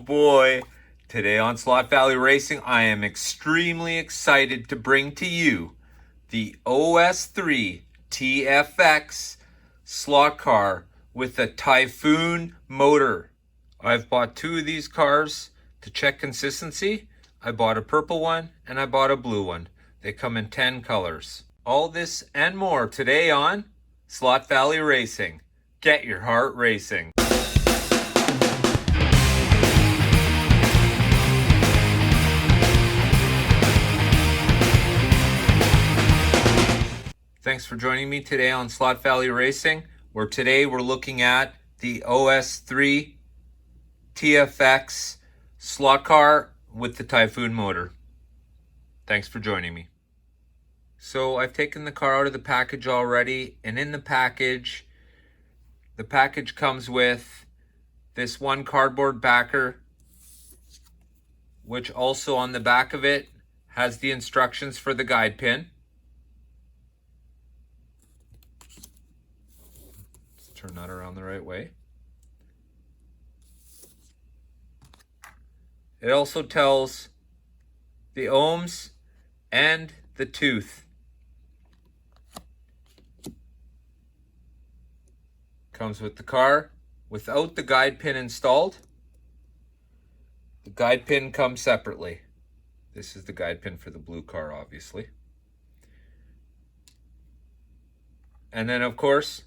boy. Today on Slot Valley Racing, I am extremely excited to bring to you the OS3 TFX slot car with a Typhoon motor. I've bought two of these cars to check consistency. I bought a purple one and I bought a blue one. They come in 10 colors. All this and more today on Slot Valley Racing. Get your heart racing. Thanks for joining me today on Slot Valley Racing, where today we're looking at the OS3 TFX slot car with the Typhoon motor. Thanks for joining me. So I've taken the car out of the package already, and in the package comes with this one cardboard backer, which also on the back of it has the instructions for the guide pin. Let's turn that around the right way. It also tells the ohms and the tooth. Comes with the car without the guide pin installed. The guide pin comes separately. This is the guide pin for the blue car, obviously. And then, of course,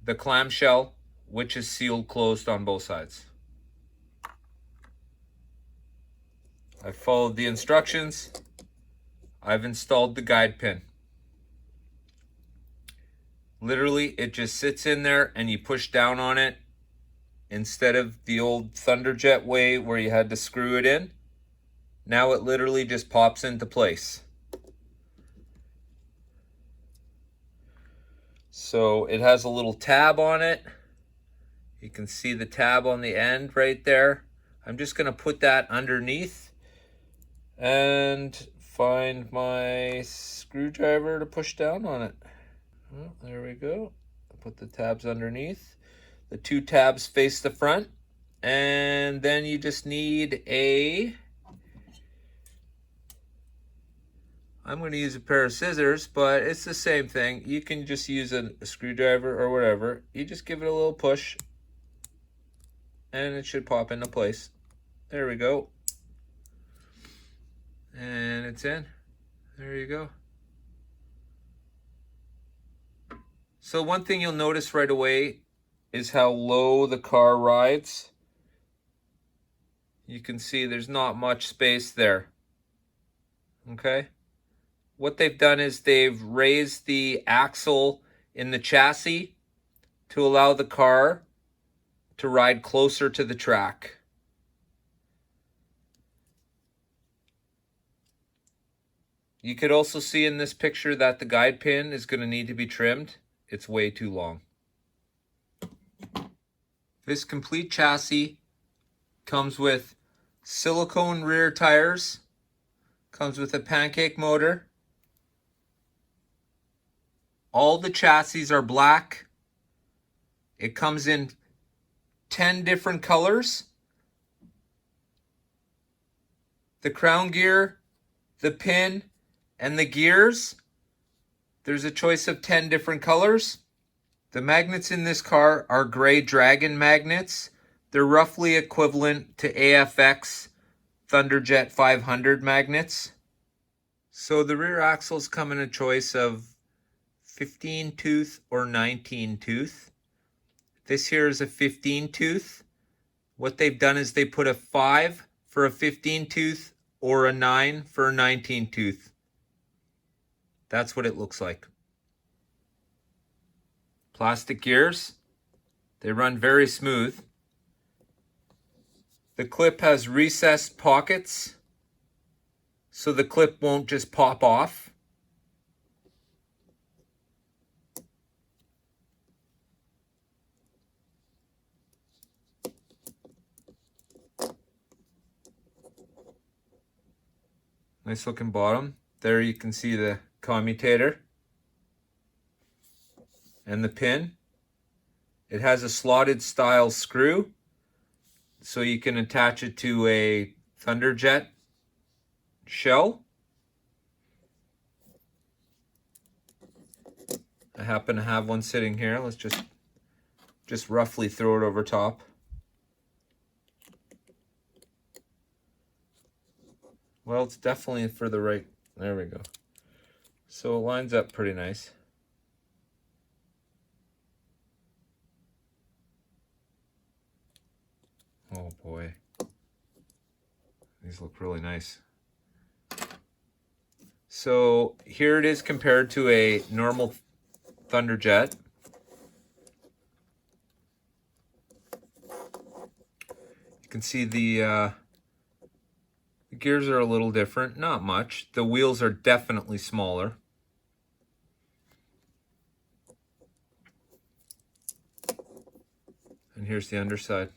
the clamshell, which is sealed closed on both sides. I've followed the instructions. I've installed the guide pin. Literally, it just sits in there and you push down on it instead of the old Thunderjet way where you had to screw it in. Now it literally just pops into place. So it has a little tab on it. You can see the tab on the end right there. I'm just going to put that underneath and find my screwdriver to push down on it. Well, there we go. Put the tabs underneath. The two tabs face the front. And then you just need I'm going to use a pair of scissors, but it's the same thing. You can just use a screwdriver or whatever. You just give it a little push and it should pop into place. There we go. And it's in. There you go. So one thing you'll notice right away is how low the car rides. You can see there's not much space there. Okay? What they've done is they've raised the axle in the chassis to allow the car to ride closer to the track. You could also see in this picture that the guide pin is going to need to be trimmed. It's way too long. This complete chassis comes with silicone rear tires, comes with a pancake motor. All the chassis are black. It comes in 10 different colors. The crown gear, the pin, and the gears, there's a choice of 10 different colors. The magnets in this car are gray Dragon magnets. They're roughly equivalent to AFX Thunderjet 500 magnets. So the rear axles come in a choice of 15 tooth or 19 tooth. This here is a 15 tooth. What they've done is they put a 5 for a 15 tooth or a 9 for a 19 tooth. That's what it looks like. Plastic gears. They run very smooth. The clip has recessed pockets, so the clip won't just pop off. Nice looking bottom. There you can see the commutator and the pin. It has a slotted style screw. so you can attach it to a Thunderjet shell. I happen to have one sitting here. Let's just roughly throw it over top. Well, it's definitely for the right. There we go. So it lines up pretty nice. Oh boy. These look really nice. So here it is compared to a normal Thunderjet. You can see the gears are a little different, not much. The wheels are definitely smaller. And here's the underside.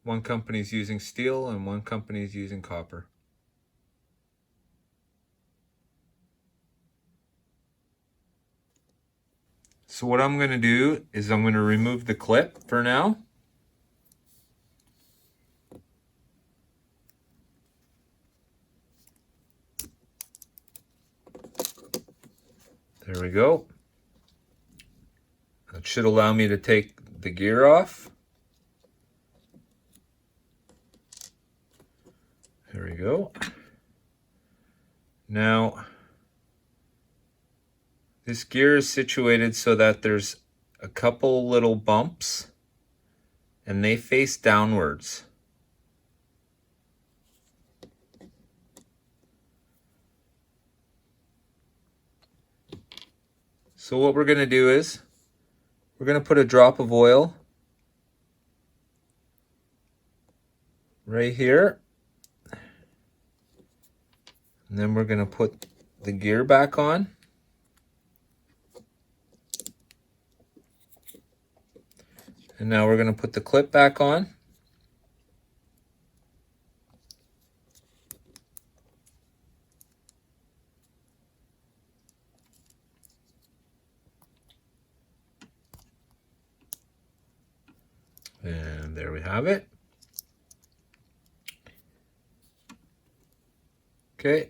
One company's using steel and one company's using copper. So what I'm going to do is I'm going to remove the clip for now. There we go. That should allow me to take the gear off. There we go. Now, this gear is situated so that there's a couple little bumps and they face downwards. So what we're going to do is we're going to put a drop of oil right here. And then we're going to put the gear back on. And now we're going to put the clip back on. And there we have it. Okay.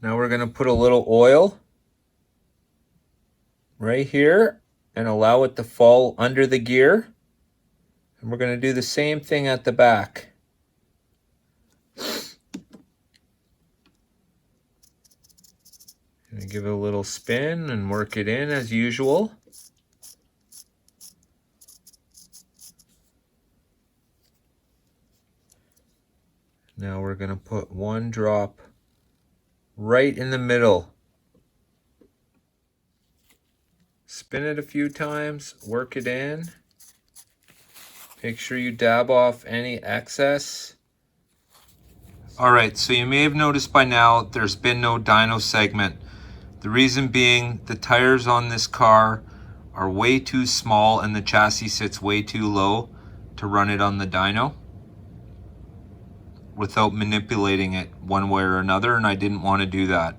Now we're going to put a little oil right here and allow it to fall under the gear. And we're going to do the same thing at the back. Gonna give it a little spin and work it in as usual. Now we're going to put one drop right in the middle. Spin it a few times, work it in. Make sure you dab off any excess. Alright, so you may have noticed by now there's been no dyno segment. The reason being the tires on this car are way too small and the chassis sits way too low to run it on the dyno without manipulating it one way or another, and I didn't want to do that.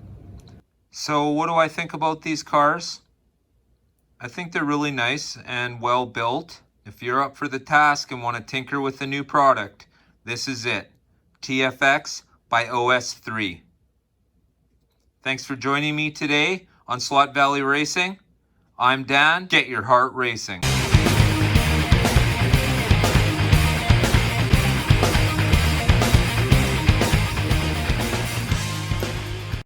So what do I think about these cars? I think they're really nice and well built. If you're up for the task and want to tinker with a new product, this is it. TFX by OS3. Thanks for joining me today on Slot Valley Racing. I'm Dan. Get your heart racing.